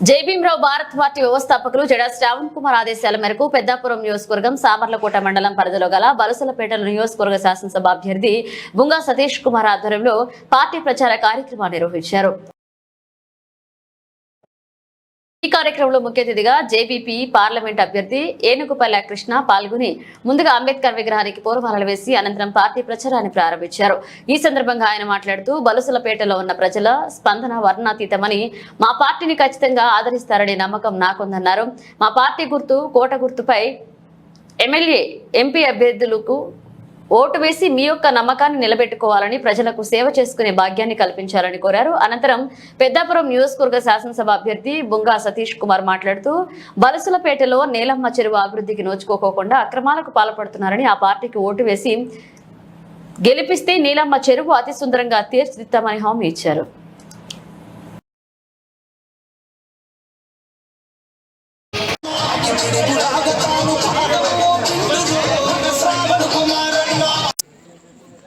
జైభీంరావు Bharat party వ్యవస్థాపకులు జడా శ్రావణ్ కుమార్ ఆదేశాల మేరకు పెద్దాపురం నియోజకవర్గం సామర్లకోట మండలం పరిధిలో గల బలసలపేట నియోజకవర్గ శాసనసభ అభ్యర్థి బుంగా సతీష్ కుమార్ ఆధ్వర్యంలో పార్టీ ప్రచార కార్యక్రమాన్ని నిర్వహించారు. ఈ కార్యక్రమంలో ముఖ్య అతిథిగా జేబీపీ పార్లమెంట్ అభ్యర్థి ఏనుగుపల్లె కృష్ణ పాల్గొని ముందుగా అంబేద్కర్ విగ్రహానికి పూలమాలలు వేసి అనంతరం పార్టీ ప్రచారాన్ని ప్రారంభించారు. ఈ సందర్భంగా ఆయన మాట్లాడుతూ బలుసులపేటలో ఉన్న ప్రజల స్పందన వర్ణాతీతమని, మా పార్టీని ఖచ్చితంగా ఆదరిస్తారనే నమ్మకం నాకుందన్నారు. మా పార్టీ గుర్తు కోట గుర్తుపై ఎమ్మెల్యే ఎంపీ అభ్యర్థులకు ఓటు వేసి మీ యొక్క నమ్మకాన్ని నిలబెట్టుకోవాలని, ప్రజలకు సేవ చేసుకునే భాగ్యాన్ని కల్పించాలని కోరారు. అనంతరం పెద్దాపురం నియోజకవర్గ శాసనసభ అభ్యర్థి బుంగా సతీష్ కుమార్ మాట్లాడుతూ బలసులపేటలో నీలమ్మ చెరువు అభివృద్ధికి నోచుకోకుండా అక్రమాలకు పాల్పడుతున్నారని, ఆ పార్టీకి ఓటు వేసి గెలిపిస్తే నీలమ్మ చెరువు అతి సుందరంగా తీర్చిదిద్దామని హామీ ఇచ్చారు.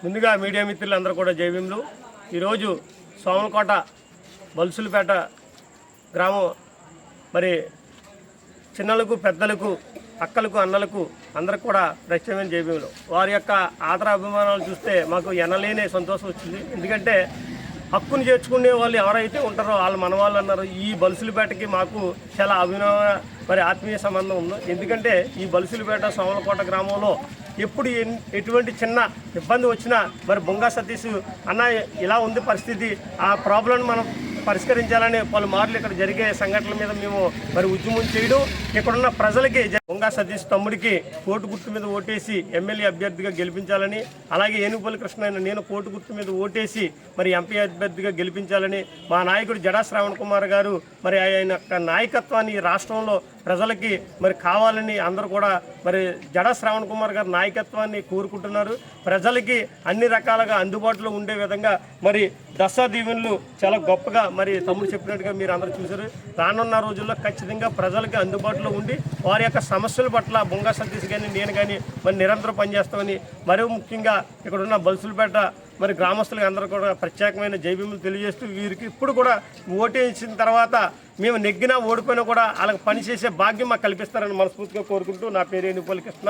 ముందుగా మీడియా మిత్రులందరూ కూడా జైభీంలు. ఈరోజు సోమలకోట బలుసులపేట గ్రామం మరి చిన్నలకు పెద్దలకు అక్కలకు అన్నలకు అందరికి కూడా ప్రత్యేకమైన జైభీంలు. వారి యొక్క ఆదర అభిమానాలు చూస్తే మాకు ఎనలేని సంతోషం వచ్చింది. ఎందుకంటే హక్కును చేర్చుకునే వాళ్ళు ఎవరైతే ఉంటారో వాళ్ళు మన వాళ్ళు అన్నారు. ఈ బలుసులపేటకి మాకు చాలా అభినవ మరి ఆత్మీయ సంబంధం ఉంది. ఎందుకంటే ఈ బలుసులపేట సోమలకోట గ్రామంలో ఎప్పుడు ఎటువంటి చిన్న ఇబ్బంది వచ్చినా మరి బుంగా సతీష్ అన్న ఇలా ఉంది పరిస్థితి, ఆ ప్రాబ్లం మనం పరిష్కరించాలని పలుమార్లు ఇక్కడ జరిగే సంఘటనల మీద మేము మరి ఉద్యమం చేయడం, ఇక్కడున్న ప్రజలకి బుంగా సతీష్ తమ్ముడికి కోటు గుర్తు మీద ఓటేసి ఎమ్మెల్యే అభ్యర్థిగా గెలిపించాలని, అలాగే ఏనుగుపల్లి కృష్ణ నేను కోటు గుర్తు మీద ఓటేసి మరి ఎంపీ అభ్యర్థిగా గెలిపించాలని, మా నాయకుడు జడా శ్రావణ్ కుమార్ గారు మరి ఆయన యొక్క నాయకత్వాన్ని రాష్ట్రంలో ప్రజలకి మరి కావాలని అందరూ కూడా మరి జడా శ్రావణ్ కుమార్ గారి నాయకత్వాన్ని కోరుకుంటున్నారు. ప్రజలకి అన్ని రకాలుగా అందుబాటులో ఉండే విధంగా మరి దసరా దీవెనలు చాలా గొప్పగా మరి తమ్ముడు చెప్పినట్టుగా మీరు అందరూ చూశారు. రానున్న రోజుల్లో ఖచ్చితంగా ప్రజలకి అందుబాటులో ఉండి వారి యొక్క సమస్యల పట్ల బుంగా సతీష్ కానీ నేను కానీ మరి నిరంతరం పనిచేస్తామని, మరీ ముఖ్యంగా ఇక్కడ ఉన్న బలుసులపేట మరి గ్రామస్తులకి అందరూ కూడా ప్రత్యేకమైన జైభీములు తెలియజేస్తూ వీరికి ఇప్పుడు కూడా ఓటేసిన తర్వాత మేము నెగ్గినా ఓడిపోయినా కూడా వాళ్ళకి పనిచేసే భాగ్యం మాకు కల్పిస్తారని మనస్ఫూర్తిగా కోరుకుంటూ నా పేరు ఏనుగుపల్లి కృష్ణ,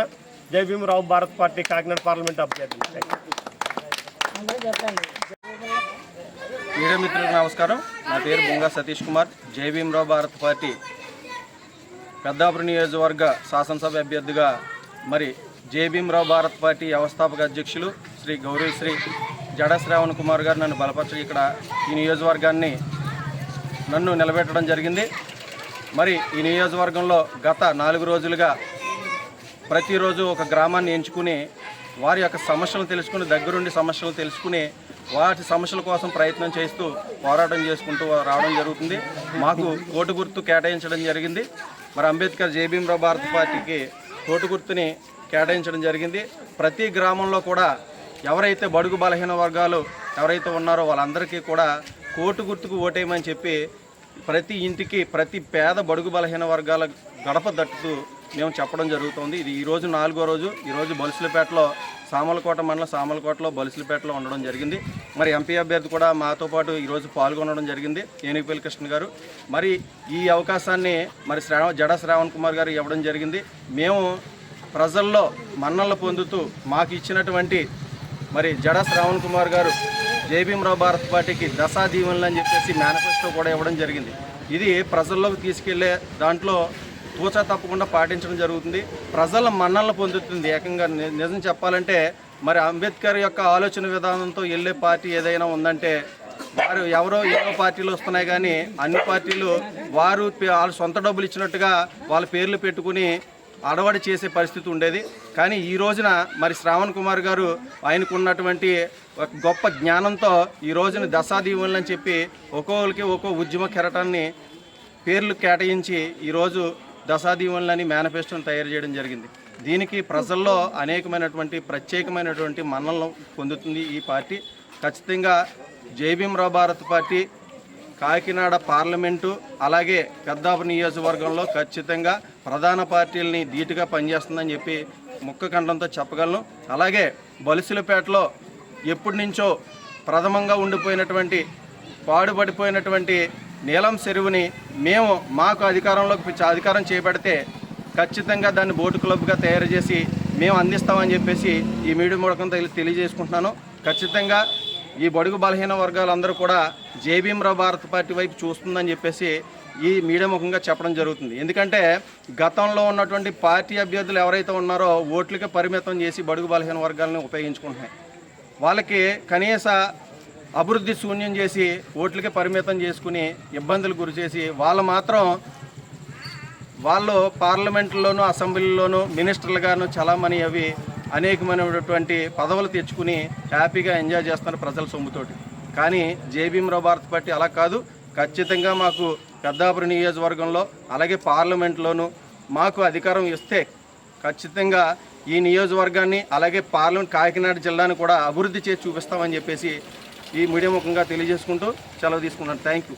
జైభీమరావు భారత్ పార్టీ కాకినాడ పార్లమెంట్ అభ్యర్థి. మీడియా మిత్రులకు నమస్కారం. నా పేరు బుంగా సతీష్ కుమార్, జైభీమరావు భారత్ పార్టీ పెద్దాపురం నియోజకవర్గ శాసనసభ అభ్యర్థిగా మరి జైభీమరావు భారత్ పార్టీ వ్యవస్థాపక అధ్యక్షులు శ్రీ గౌరవశ్రీ జడా శ్రావణ్ కుమార్ గారు నన్ను బలపరిచి ఇక్కడ ఈ నియోజకవర్గాన్ని నన్ను నిలబెట్టడం జరిగింది. మరి ఈ నియోజకవర్గంలో గత 4 రోజులుగా ప్రతిరోజు ఒక గ్రామాన్ని ఎంచుకుని వారి యొక్క సమస్యలను తెలుసుకుని, దగ్గరుండి సమస్యలు తెలుసుకుని వాటి సమస్యల కోసం ప్రయత్నం చేస్తూ పోరాటం చేసుకుంటూ రావడం జరుగుతుంది. మాకు ఓటు గుర్తు కేటాయించడం జరిగింది. మరి అంబేద్కర్ జైభీమరావు భారత్ పార్టీకి ఓటు గుర్తుని కేటాయించడం జరిగింది. ప్రతి గ్రామంలో కూడా ఎవరైతే బడుగు బలహీన వర్గాలు ఎవరైతే ఉన్నారో వాళ్ళందరికీ కూడా ఓటు గుర్తుకు ఓటేయమని చెప్పి ప్రతి ఇంటికి ప్రతి పేద బడుగు బలహీన వర్గాల గడప దట్టుతూ మేము చెప్పడం జరుగుతుంది. ఇది ఈరోజు 4వ రోజు. ఈరోజు బలుసులపేటలో సామలకోట మండలం సామలకోటలో బలుసులపేటలో ఉండడం జరిగింది. మరి ఎంపీ అభ్యర్థి కూడా మాతో పాటు ఈరోజు పాల్గొనడం జరిగింది, ఏనుగుపల్లి కృష్ణ గారు. మరి ఈ అవకాశాన్ని మరి జడా శ్రావణ్ కుమార్ గారు ఇవ్వడం జరిగింది. మేము ప్రజల్లో మన్ననలు పొందుతూ మాకు ఇచ్చినటువంటి మరి జడా శ్రావణ్ కుమార్ గారు జైభీమరావు భారత్ పార్టీకి దశా దీవెనలు అని చెప్పేసి మేనిఫెస్టో కూడా ఇవ్వడం జరిగింది. ఇది ప్రజల్లోకి తీసుకెళ్లే దాంట్లో తూచా తప్పకుండా పాటించడం జరుగుతుంది. ప్రజల మన్ననలు పొందుతుంది. ఏకంగా నిజం చెప్పాలంటే మరి అంబేద్కర్ యొక్క ఆలోచన విధానంతో వెళ్ళే పార్టీ ఏదైనా ఉందంటే వారు ఎవరో పార్టీలు వస్తున్నాయి, కానీ అన్ని పార్టీలు వారు వాళ్ళ సొంత డబ్బులు ఇచ్చినట్టుగా వాళ్ళ పేర్లు పెట్టుకుని అడవడి చేసే పరిస్థితి ఉండేది. కానీ ఈ రోజున మరి శ్రావణ్ కుమార్ గారు ఆయనకు ఉన్నటువంటి గొప్ప జ్ఞానంతో ఈ రోజున దశా దీవెనలు అని చెప్పి ఒక్కొక్కరికి ఒక్కో ఉద్యమ కెరటాన్ని పేర్లు కేటాయించి ఈరోజు దశా దీవెనలని మేనిఫెస్టోని తయారు చేయడం జరిగింది. దీనికి ప్రజల్లో అనేకమైనటువంటి ప్రత్యేకమైనటువంటి మన్ననలు పొందుతుంది ఈ పార్టీ. ఖచ్చితంగా జైభీమరావు భారత్ పార్టీ కాకినాడ పార్లమెంటు అలాగే పెద్దాపురం నియోజకవర్గంలో ఖచ్చితంగా ప్రధాన పార్టీలని ధీటుగా పనిచేస్తుందని చెప్పి ముక్క ఖండంతో చెప్పగలను. అలాగే బలుసులపేటలో ఎప్పటి నుంచో ప్రథమంగా ఉండిపోయినటువంటి పాడుపడిపోయినటువంటి నీలం చెరువుని మేము మాకు అధికారం చేపడితే ఖచ్చితంగా దాన్ని బోటు క్లబ్గా తయారు చేసి మేము అందిస్తామని చెప్పేసి ఈ మీడియా మూలకం తెలియజేసుకుంటున్నాను. ఖచ్చితంగా ఈ బడుగు బలహీన వర్గాలందరూ కూడా జై భీమ్రావ్ భారత్ పార్టీ వైపు చూస్తుందని చెప్పేసి ఈ మీడియా ముఖంగా చెప్పడం జరుగుతుంది. ఎందుకంటే గతంలో ఉన్నటువంటి పార్టీ అభ్యర్థులు ఎవరైతే ఉన్నారో ఓట్లకే పరిమితం చేసి బడుగు బలహీన వర్గాలను ఉపయోగించుకుంటున్నాయి. వాళ్ళకి కనీస అభివృద్ధి శూన్యం చేసి ఓట్లకే పరిమితం చేసుకుని ఇబ్బందులు గురి చేసి వాళ్ళు పార్లమెంట్లోనూ అసెంబ్లీలోనూ మినిస్టర్లుగాను చలామణి అవి అనేకమైనటువంటి పదవులు తెచ్చుకుని హ్యాపీగా ఎంజాయ్ చేస్తున్నారు ప్రజల సొమ్ముతోటి. కానీ జై భీమ్రావ్ భారత్ పార్టీ అలా కాదు. ఖచ్చితంగా మాకు పెద్దాపురం నియోజకవర్గంలో అలాగే పార్లమెంట్లోనూ మాకు అధికారం ఇస్తే ఖచ్చితంగా ఈ నియోజకవర్గాన్ని అలాగే పార్లమెంట్ కాకినాడ జిల్లాను కూడా అభివృద్ధి చేసి చూపిస్తామని చెప్పేసి ఈ మీడియా ముఖంగా తెలియజేసుకుంటూ సెలవు తీసుకున్నాను. Thank you.